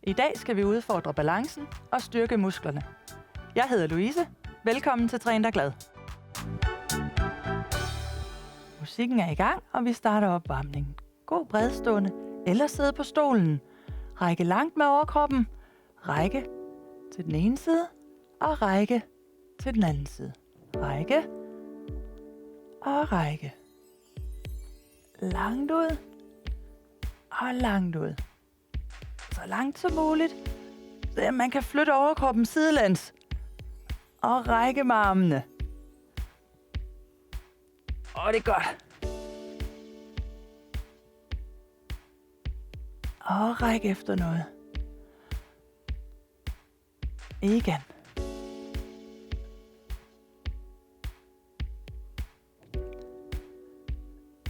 I dag skal vi udfordre balancen og styrke musklerne. Jeg hedder Louise. Velkommen til Træn dig glad. Musikken er i gang, og vi starter opvarmningen. Gå bredstående eller sidde på stolen. Række langt med overkroppen. Række til den ene side og række til den anden side. Række og række. Langt ud og langt ud. Så langt som muligt, så man kan flytte overkroppen sidelæns og række med armene. Det er godt. Og ræk efter noget. Igen.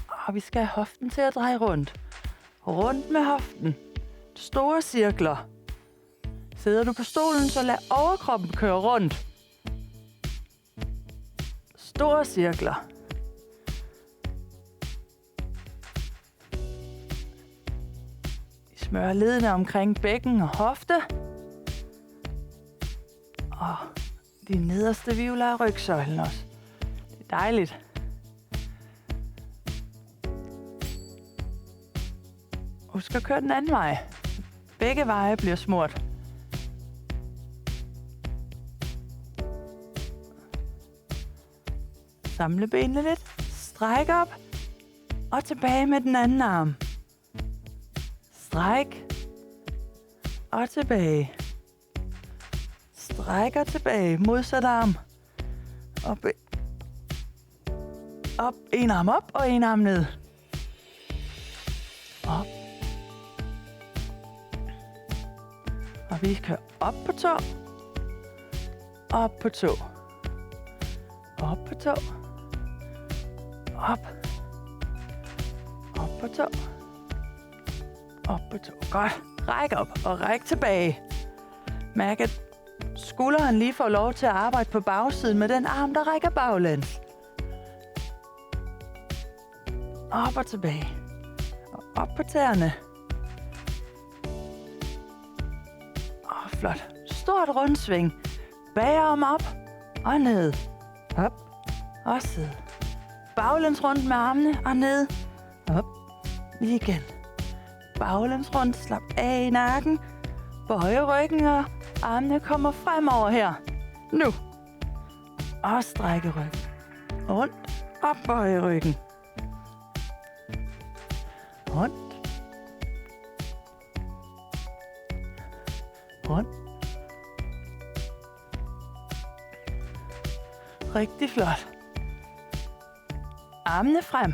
Og vi skal have hoften til at dreje rundt. Rundt med hoften. Store cirkler. Sidder du på stolen, så lad overkroppen køre rundt. Store cirkler. Vi smører ledene omkring bækken og hofte. Og de nederste hvirvler af rygsøjlen også. Det er dejligt. Husk at køre den anden vej. Begge veje bliver smurt. Samle benene lidt. Stræk op. Og tilbage med den anden arm. Stræk. Og tilbage. Stræk og tilbage. Modsat arm. Op. En arm op og en arm ned. Op. Og vi kører op på tå. Op på tå. Op på tå. Op. Op på tå. Op på tå. Godt. Ræk op og ræk tilbage. Mærk, at skulderen lige får lov til at arbejde på bagsiden med den arm, der rækker baglæns. Op og tilbage. Og op på tæerne. Flot. Stort rundsving. Bagom op og ned. Op og sid. Baglæns rundt med armene og ned. Op. Igen. Baglæns rundt. Slap af i nakken. Bøje ryggen, og armene kommer fremover her. Nu. Og strække ryggen. Rundt og bøje ryggen. Rundt. Rundt. Rigtig flot. Armene frem.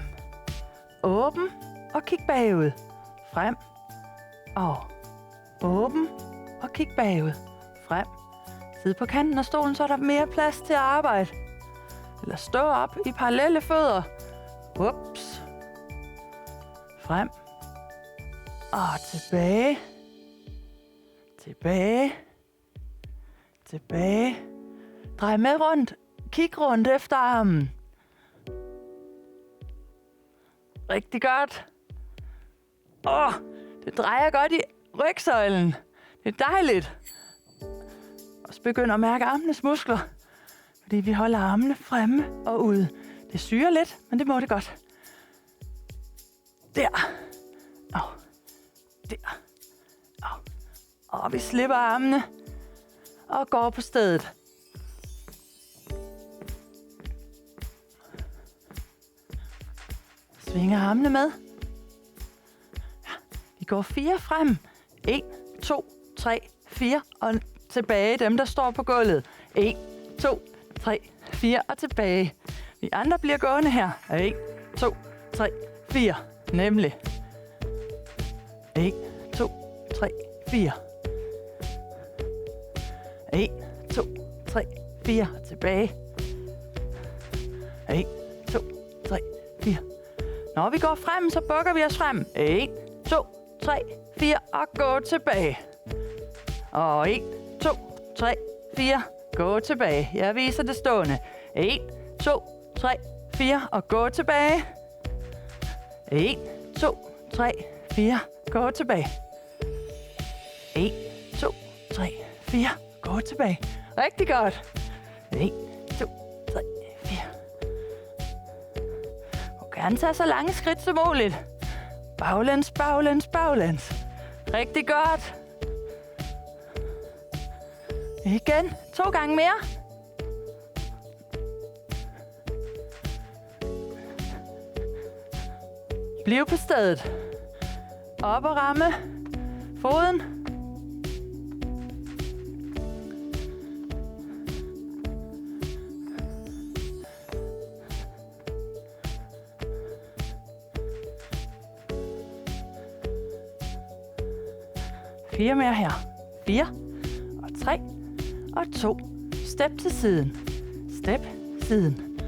Åben og kig bagud. Frem og åben og kig bagud. Frem. Sid på kanten af stolen, så er der mere plads til at arbejde. Eller stå op i parallelle fødder. Ups. Frem. Og tilbage. Tilbage. Tilbage. Drej med rundt. Kig rundt efter armen. Rigtig godt. Det drejer godt i rygsøjlen. Det er dejligt. Og så begynder at mærke armenes muskler. Fordi vi holder armene fremme og ude. Det syrer lidt, men det må det godt. Der. Der. Og vi slipper armene og går på stedet. Svinger armene med. Vi går 4 frem. 1, 2, 3, 4 og tilbage. Dem, der står på gulvet. 1, 2, 3, 4 og tilbage. Vi andre bliver gående her. 1, 2, 3, 4. Nemlig. 1, 2, 3, 4. 1, 2, 3, 4. Tilbage. 1, 2, 3, 4. Når vi går frem, så bukker vi os frem. 1, 2, 3, 4 og gå tilbage. Og 1, 2, 3, 4. Gå tilbage. Jeg viser det stående. 1, 2, 3, 4 og gå tilbage. 1, 2, 3, 4. Gå tilbage. 1, 3, 4. Gå tilbage. Rigtig godt. 1, 2, 3, 4. Du kan tage så lange skridt som muligt. Baglæns, baglæns, baglæns. Rigtig godt. Igen. 2 gange mere. Bliv på stedet. Op og ramme foden. Fire mere her. 4 og 3 og 2. Step til siden. Step, siden.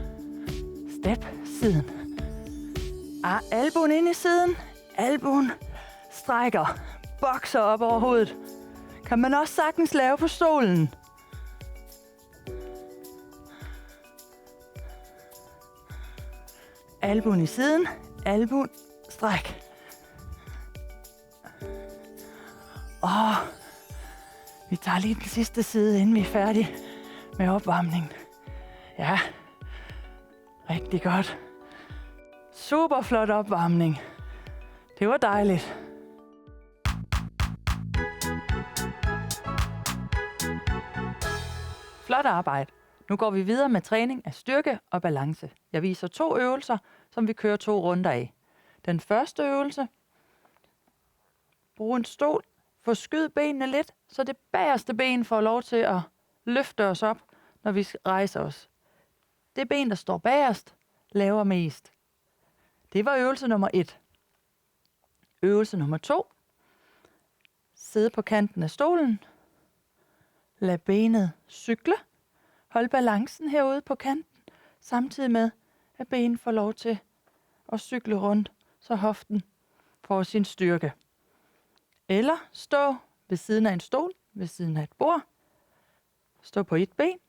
Step, siden. Albuen ind i siden. Albuen strækker. Bokser op over hovedet. Kan man også sagtens lave på stolen. Albuen i siden. Albuen stræk. Vi tager lige den sidste side, inden vi er færdige med opvarmningen. Ja, rigtig godt. Super flot opvarmning. Det var dejligt. Flot arbejde. Nu går vi videre med træning af styrke og balance. Jeg viser 2 øvelser, som vi kører 2 runder af. Den første øvelse. Brug en stol. Forskyd benene lidt, så det bagerste ben får lov til at løfte os op, når vi rejser os. Det ben, der står bagerst, laver mest. Det var øvelse nummer 1. Øvelse nummer 2. Sid på kanten af stolen. Lad benet cykle. Hold balancen herude på kanten, samtidig med, at benet får lov til at cykle rundt, så hoften får sin styrke. Eller stå ved siden af en stol, ved siden af et bord. Stå på et ben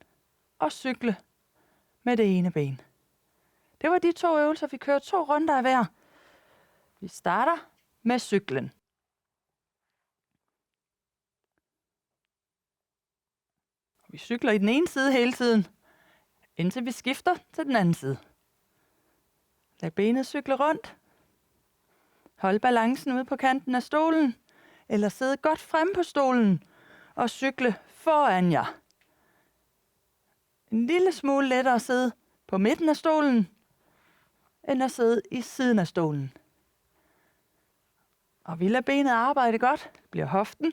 og cykle med det ene ben. Det var de 2 øvelser, vi kører 2 runder af hver. Vi starter med cyklen. Vi cykler i den ene side hele tiden, indtil vi skifter til den anden side. Lad benet cykle rundt. Hold balancen ude på kanten af stolen, eller sidde godt fremme på stolen og cykle foran jer. En lille smule lettere at sidde på midten af stolen, end at sidde i siden af stolen. Og vi lader benet arbejde godt. Det bliver hoften.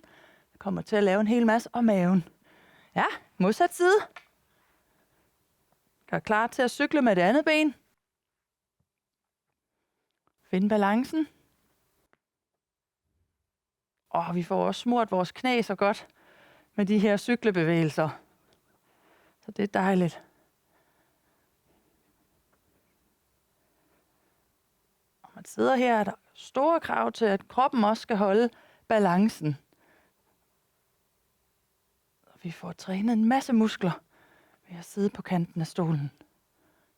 Det kommer til at lave en hel masse om maven. Ja, modsat side. Gør klar til at cykle med det andet ben. Find balancen. Og vi får også smurt vores knæ så godt med de her cyklebevægelser. Så det er dejligt. Når man sidder her, er der store krav til, at kroppen også skal holde balancen. Og vi får trænet en masse muskler ved at sidde på kanten af stolen.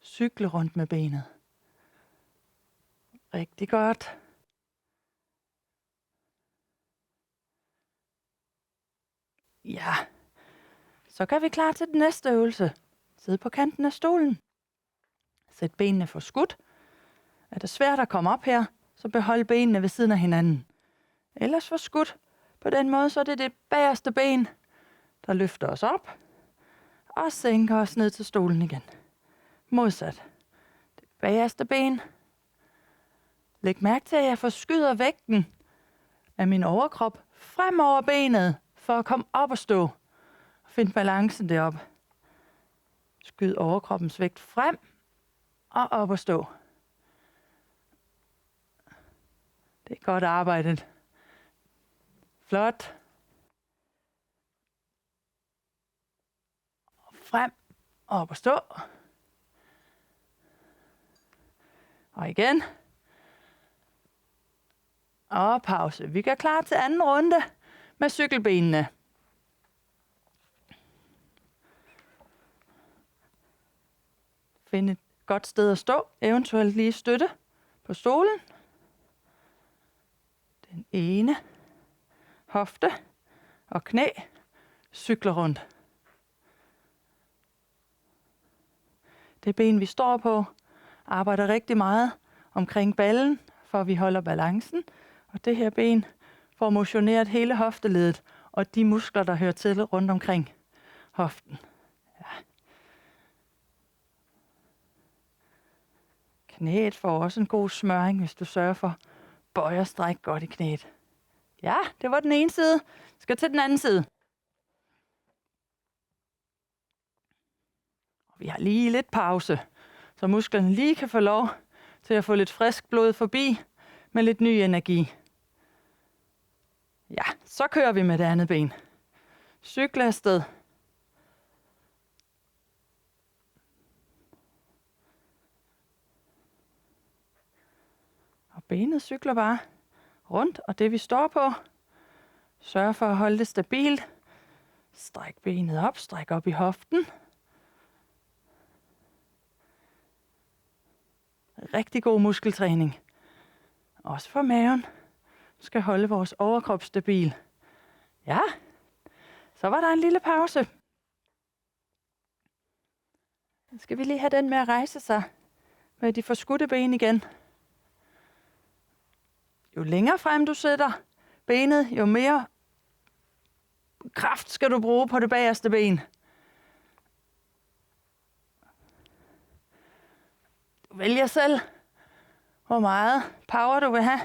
Cykle rundt med benet. Rigtig godt. Ja, så kan vi klar til den næste øvelse. Sid på kanten af stolen. Sæt benene for skudt. Er det svært at komme op her, så behold benene ved siden af hinanden. Ellers for skudt. På den måde, så er det det bagerste ben, der løfter os op og sænker os ned til stolen igen. Modsat. Det bagerste ben. Læg mærke til, at jeg forskyder vægten af min overkrop frem over benet, for at komme op og stå. Find balancen deroppe. Skyd overkroppens vægt frem og op og stå. Det er godt arbejdet. Flot. Frem og op og stå. Og igen. Og pause. Vi gør klar til anden runde med cykelbenene. Find et godt sted at stå, eventuelt lige støtte på stolen. Den ene hofte og knæ cykler rundt. Det ben, vi står på, arbejder rigtig meget omkring ballen, for at vi holder balancen. Og det her ben får motioneret hele hofteleddet og de muskler, der hører til rundt omkring hoften. Ja. Knæet får også en god smøring, hvis du sørger for bøj og stræk godt i knæet. Ja, det var den ene side. Skal til den anden side. Vi har lige lidt pause, så musklerne lige kan få lov til at få lidt frisk blod forbi med lidt ny energi. Ja, så kører vi med det andet ben. Cykle afsted. Og benet cykler bare rundt, og det vi står på, sørg for at holde det stabilt. Stræk benet op, stræk op i hoften. Rigtig god muskeltræning. Også for maven. Du skal holde vores overkrop stabil. Ja, så var der en lille pause. Så skal vi lige have den med at rejse sig med de forskudte ben igen. Jo længere frem du sætter benet, jo mere kraft skal du bruge på det bagerste ben. Du vælger selv, hvor meget power du vil have.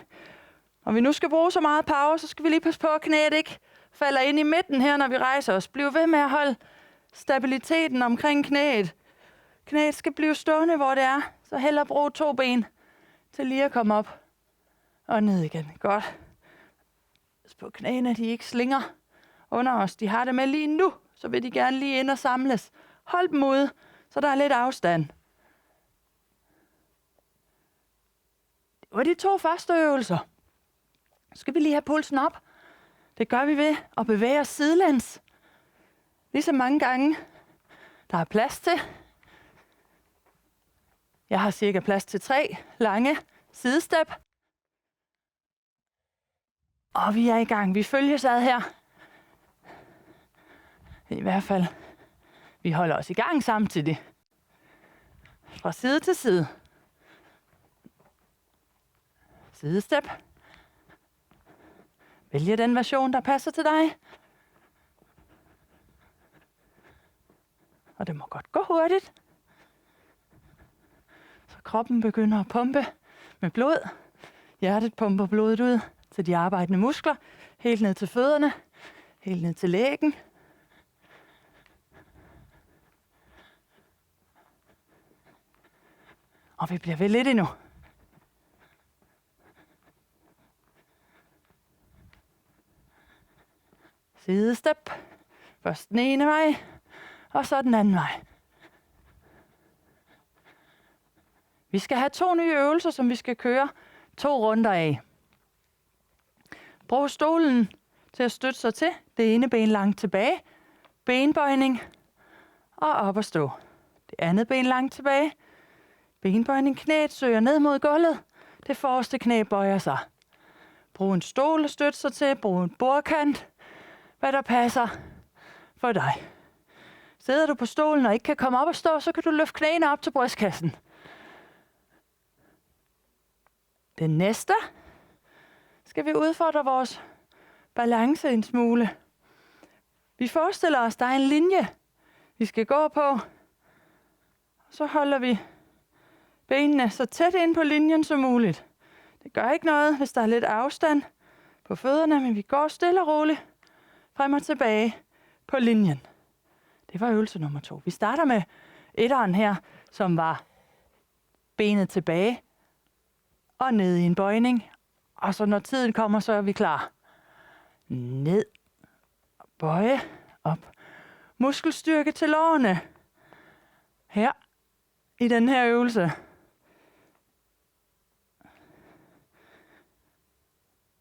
Når vi nu skal bruge så meget power, så skal vi lige passe på, at knæet ikke falder ind i midten her, når vi rejser os. Bliv ved med at holde stabiliteten omkring knæet. Knæet skal blive stående, hvor det er. Så hellere bruge 2 ben til lige at komme op og ned igen. Godt. Pas på knæene, de ikke slinger under os. De har det med lige nu, så vil de gerne lige ind og samles. Hold dem ude, så der er lidt afstand. Det var de 2 første øvelser. Så skal vi lige have pulsen op. Det gør vi ved at bevæge os sidelæns. Lige så mange gange, der er plads til. Jeg har cirka plads til 3 lange sidestep. Og vi er i gang. Vi følges ad her. I hvert fald, vi holder os i gang samtidig. Fra side til side. Sidestep. Vælg den version, der passer til dig. Og det må godt gå hurtigt. Så kroppen begynder at pumpe med blod. Hjertet pumper blodet ud til de arbejdende muskler. Helt ned til fødderne. Helt ned til lægen. Og vi bliver ved lidt endnu. Sidestep. Først den ene vej, og så den anden vej. Vi skal have 2 nye øvelser, som vi skal køre 2 runder af. Brug stolen til at støtte sig til. Det ene ben langt tilbage. Benbøjning. Og op og stå. Det andet ben langt tilbage. Benbøjning. Knæet søger ned mod gulvet. Det forreste knæ bøjer sig. Brug en stol at støtte sig til. Brug en bordkant. Hvad der passer for dig. Sidder du på stolen og ikke kan komme op og stå, så kan du løfte knæene op til brystkassen. Det næste skal vi udfordre vores balance en smule. Vi forestiller os, der er en linje, vi skal gå på. Så holder vi benene så tæt ind på linjen som muligt. Det gør ikke noget, hvis der er lidt afstand på fødderne, men vi går stille og roligt frem og tilbage på linjen. Det var øvelse nummer 2. Vi starter med etteren her, som var benet tilbage og ned i en bøjning. Og så når tiden kommer, så er vi klar. Ned. Bøje. Op. Muskelstyrke til lårene. Her. I den her øvelse.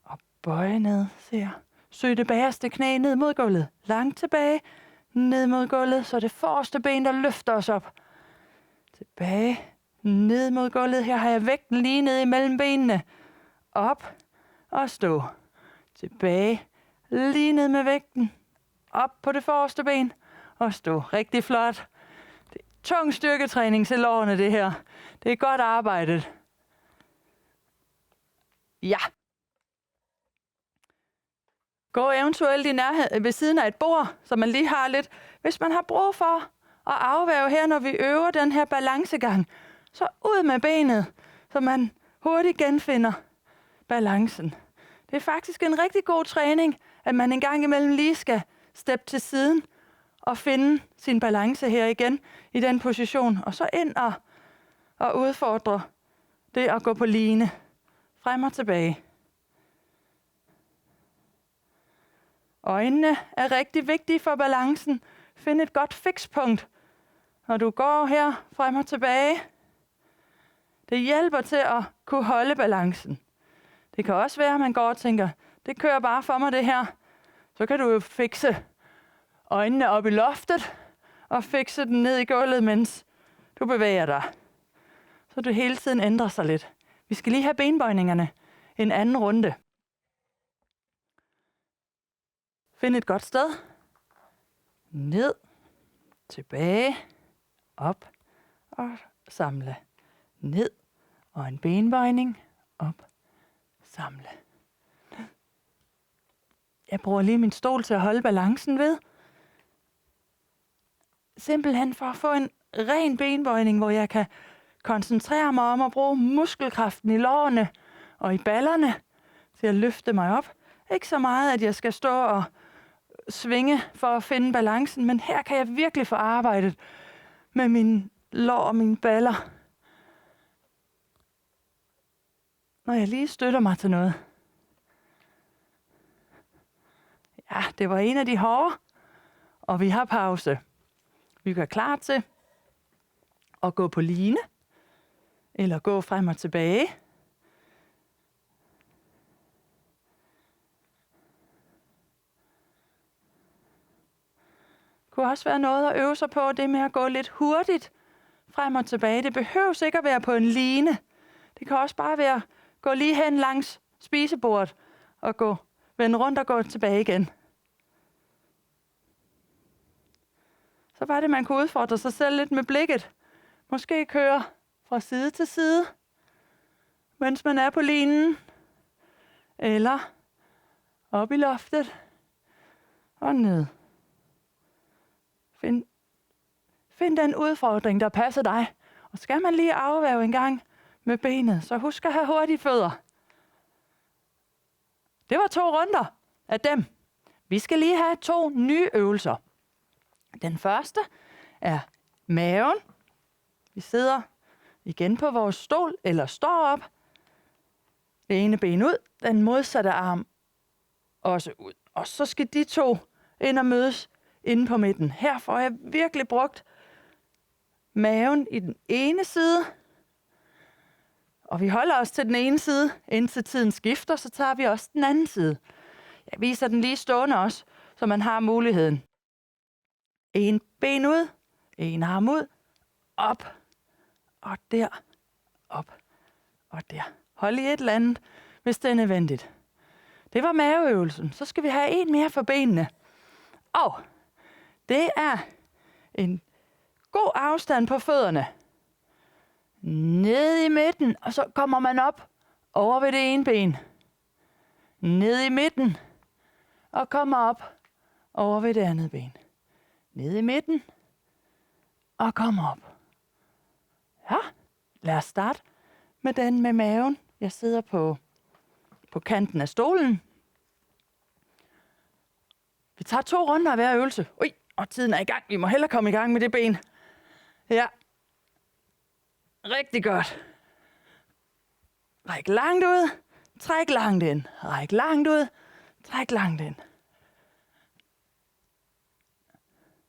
Og bøje ned. Søg det bagerste knæ ned mod gulvet. Langt tilbage. Ned mod gulvet. Så det forreste ben, der løfter os op. Tilbage. Ned mod gulvet. Her har jeg vægten lige ned imellem benene. Op og stå. Tilbage. Lige ned med vægten. op på det forreste ben og stå. Rigtig flot. Det er tung styrketræning til lårene, det her. Det er godt arbejdet. Ja. Gå eventuelt i nærhed ved siden af et bord, så man lige har lidt. Hvis man har brug for at afværge her, når vi øver den her balancegang, så ud med benet, så man hurtigt genfinder balancen. Det er faktisk en rigtig god træning, at man en gang imellem lige skal steppe til siden og finde sin balance her igen i den position. Og så ind og udfordre det at gå på line. Frem og tilbage. Øjnene er rigtig vigtige for balancen. Find et godt fikspunkt, når du går her frem og tilbage. Det hjælper til at kunne holde balancen. Det kan også være, at man går og tænker, det kører bare for mig det her. Så kan du jo fikse øjnene op i loftet og fikse den ned i gulvet, mens du bevæger dig. Så det hele tiden ændrer sig lidt. Vi skal lige have benbøjningerne en anden runde. Find et godt sted. Ned, tilbage, op og samle. Ned og en benbøjning, op, samle. Jeg bruger lige min stol til at holde balancen ved. Simpelthen for at få en ren benbøjning, hvor jeg kan koncentrere mig om at bruge muskelkraften i lårene og i ballerne til at løfte mig op. Ikke så meget, at jeg skal stå og svinge for at finde balancen, men her kan jeg virkelig få arbejdet med mine lår og mine baller. Når jeg lige støtter mig til noget. Ja, det var en af de hårde, og vi har pause. Vi gør klar til at gå på line, eller gå frem og tilbage. Det kunne også være noget at øve sig på, det med at gå lidt hurtigt frem og tilbage. Det behøver ikke at være på en line. Det kan også bare være at gå lige hen langs spisebordet og vende rundt og gå tilbage igen. Så var det, man kunne udfordre sig selv lidt med blikket. Måske køre fra side til side, mens man er på linen. Eller op i loftet og ned. Find den udfordring, der passer dig. Og skal man lige afværge en gang med benet, så husk at have hurtige fødder. Det var 2 runder af dem. Vi skal lige have 2 nye øvelser. Den første er maven. Vi sidder igen på vores stol eller står op. Det ene ben ud, den modsatte arm også ud. Og så skal de 2 ind og mødes inde på midten. Her får jeg virkelig brugt maven i den ene side. Og vi holder os til den ene side, indtil tiden skifter, så tager vi også den anden side. Jeg viser den lige stående også, så man har muligheden. En ben ud, en arm ud, op og der, op og der. Hold i et eller andet, hvis det er nødvendigt. Det var maveøvelsen. Så skal vi have en mere for benene. Og det er en god afstand på fødderne. Ned i midten, og så kommer man op over ved det ene ben. Ned i midten, og kommer op over ved det andet ben. Ned i midten, og kommer op. Ja, lad os starte med den med maven. Jeg sidder på kanten af stolen. Vi tager 2 runder af hver øvelse. Ui, og tiden er i gang. Vi må hellere komme i gang med det ben. Ja. Rigtig godt. Ræk langt ud. Træk langt ind. Ræk langt ud. Træk langt ind.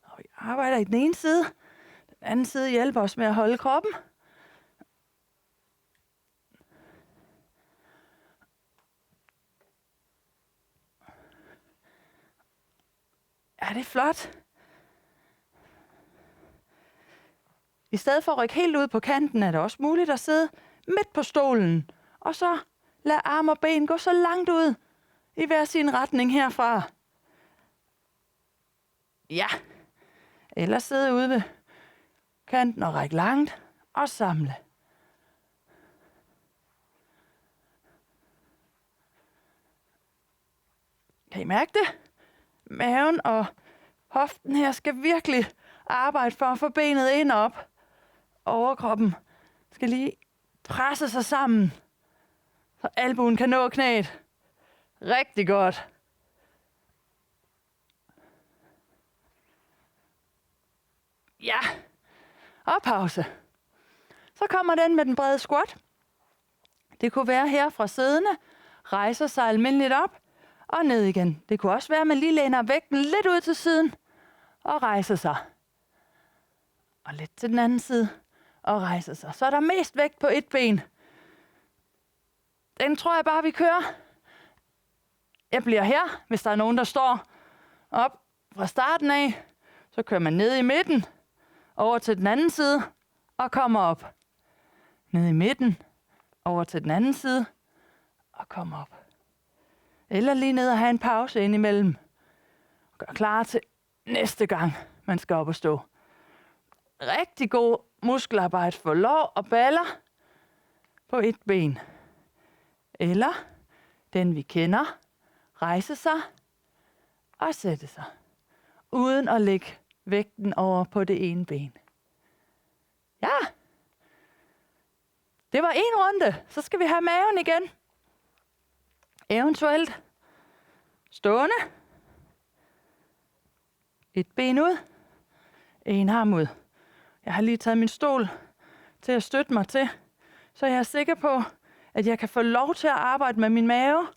Og vi arbejder i den ene side. Den anden side hjælper os med at holde kroppen. Ja, det er flot. I stedet for at rykke helt ud på kanten, er det også muligt at sidde midt på stolen. Og så lad arm og ben gå så langt ud i hver sin retning herfra. Ja. Eller sidde ude ved kanten og række langt og samle. Kan I mærke det? Maven og hoften her skal virkelig arbejde for at få benet ind op. Overkroppen skal lige presse sig sammen, så albuen kan nå knæet. Rigtig godt. Ja, og pause. Så kommer den med den brede squat. Det kunne være her fra siddende, rejser sig almindeligt op og ned igen. Det kunne også være, at man lige læner vægten lidt ud til siden og rejser sig. Og lidt til den anden side og rejser sig. Så er der mest vægt på et ben. Den tror jeg bare, vi kører. Jeg bliver her, hvis der er nogen, der står op fra starten af. Så kører man ned i midten, over til den anden side og kommer op. Ned i midten, over til den anden side og kommer op. Eller lige ned og have en pause indimellem. Gør klar til næste gang, man skal op og stå. Rigtig god muskelarbejde for lår og baller på et ben. Eller den vi kender, rejse sig og sætte sig. Uden at lægge vægten over på det ene ben. Ja. Det var en runde. Så skal vi have maven igen. Eventuelt stående. Et ben ud. En arm ud. Jeg har lige taget min stol til at støtte mig til, så jeg er sikker på, at jeg kan få lov til at arbejde med min mave.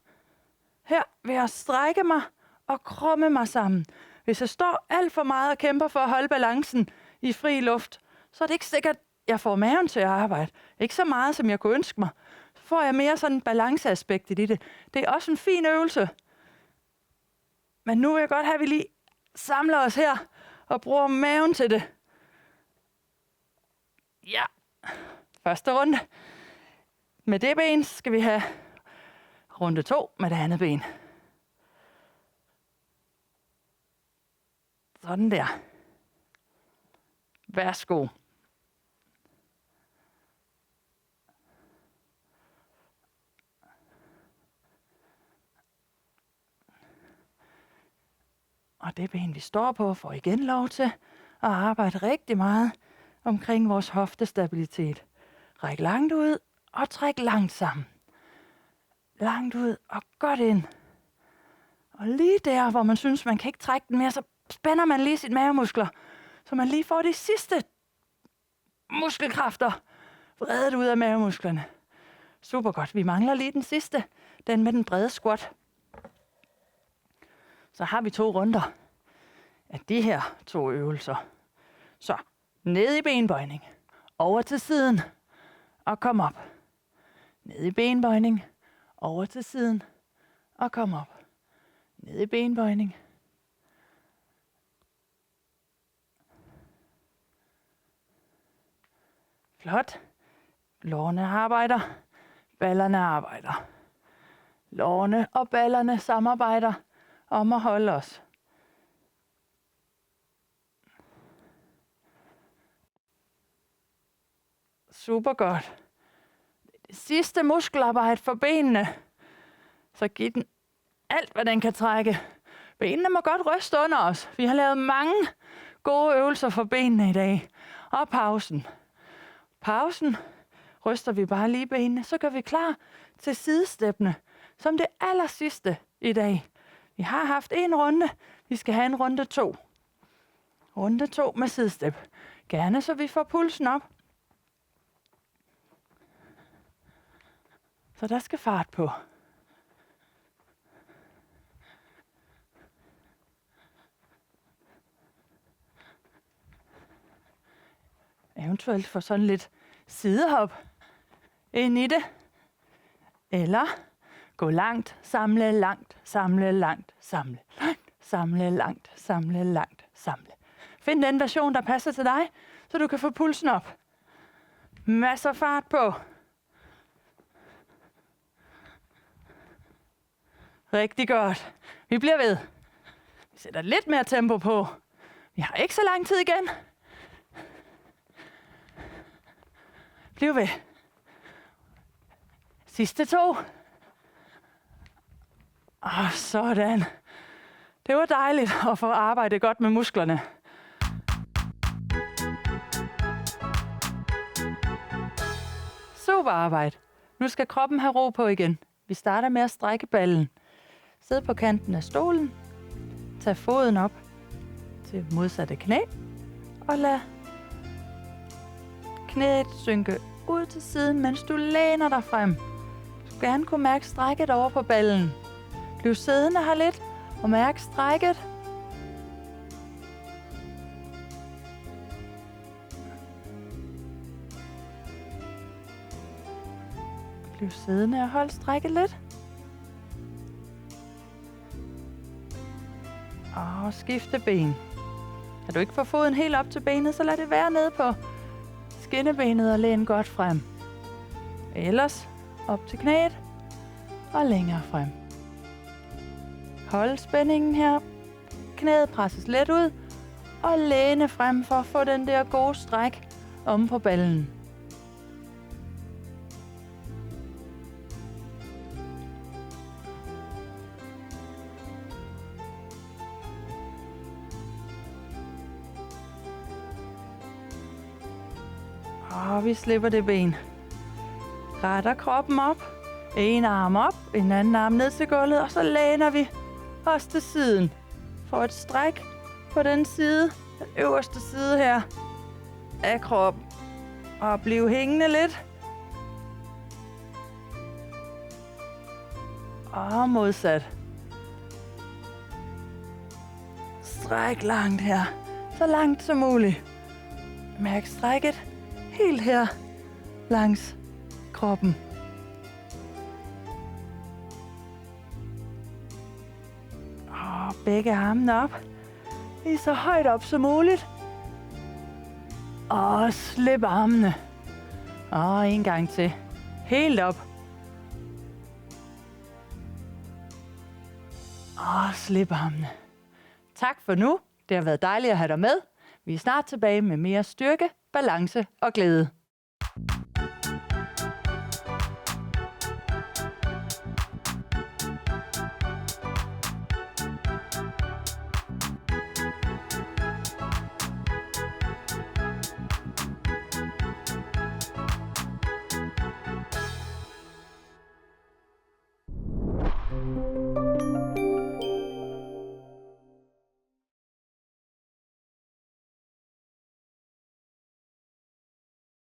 Her vil jeg strække mig og krumme mig sammen. Hvis jeg står alt for meget og kæmper for at holde balancen i fri luft, så er det ikke sikkert, at jeg får maven til at arbejde. Ikke så meget, som jeg kunne ønske mig. Så får jeg mere sådan en balanceaspekt i det. Det er også en fin øvelse. Men nu vil jeg godt have, at vi lige samler os her og bruger maven til det. Ja. Første runde. Med det ben skal vi have runde 2 med det andet ben. Sådan der. Værsgo. Og det ben, vi står på, får igen lov til at arbejde rigtig meget omkring vores hoftestabilitet. Ræk langt ud og træk langt sammen. Langt ud og godt ind. Og lige der, hvor man synes, man kan ikke trække den mere, så spænder man lige sine mavemuskler, så man lige får de sidste muskelkræfter vredet ud af mavemusklerne. Super godt. Vi mangler lige den sidste, den med den brede squat. Så har vi 2 runder af de her 2 øvelser. Så ned i benbøjning, over til siden og kom op. Ned i benbøjning, over til siden og kom op. Ned i benbøjning. Flot. Lårene arbejder. Ballerne arbejder. Lårene og ballerne samarbejder om at holde os. Super godt. Det sidste muskelarbejde for benene. Så giv den alt, hvad den kan trække. Benene må godt ryste under os. Vi har lavet mange gode øvelser for benene i dag. Og pausen. Pausen ryster vi bare lige benene, så gør vi klar til sidesteppene, som det aller sidste i dag. Vi har haft en runde, vi skal have en runde 2. Runde 2 med sidestep. Gerne så vi får pulsen op. Så der skal fart på. Eventuelt få sådan lidt sidehop ind i det. Eller gå langt, samle, langt, samle, langt, samle, langt, samle, langt, samle, langt, samle. Find den version, der passer til dig, så du kan få pulsen op. Masser fart på. Rigtig godt. Vi bliver ved. Vi sætter lidt mere tempo på. Vi har ikke så lang tid igen. Bliv ved. Sidste 2. Sådan. Det var dejligt at få arbejdet godt med musklerne. Super arbejde. Nu skal kroppen have ro på igen. Vi starter med at strække ballen. Sid på kanten af stolen. Tag foden op til modsatte knæ. Og lad knæet synke ud til siden, mens du læner dig frem. Du skal gerne kunne mærke strækket over på ballen. Bliv siddende her lidt og mærk strækket. Bliv siddende og hold strækket lidt. Og skifte ben. Kan du ikke få foden helt op til benet, så lad det være nede på skinnebenet og læn godt frem. Ellers op til knæet og længere frem. Hold spændingen her. Knæet presses let ud og læne frem for at få den der gode stræk om på ballen. Og vi slipper det ben. Retter kroppen op. En arm op, en anden arm ned til gulvet, og så læner vi os til siden. Får et stræk på den side, den øverste side her af kroppen. Og bliv hængende lidt. Og modsat. Stræk langt her. Så langt som muligt. Mærk strækket helt her langs kroppen. Og begge armene op. Lige så højt op som muligt. Og slip armene. Og en gang til. Helt op. Og slip armene. Tak for nu. Det har været dejligt at have dig med. Vi er snart tilbage med mere styrke, balance og glæde.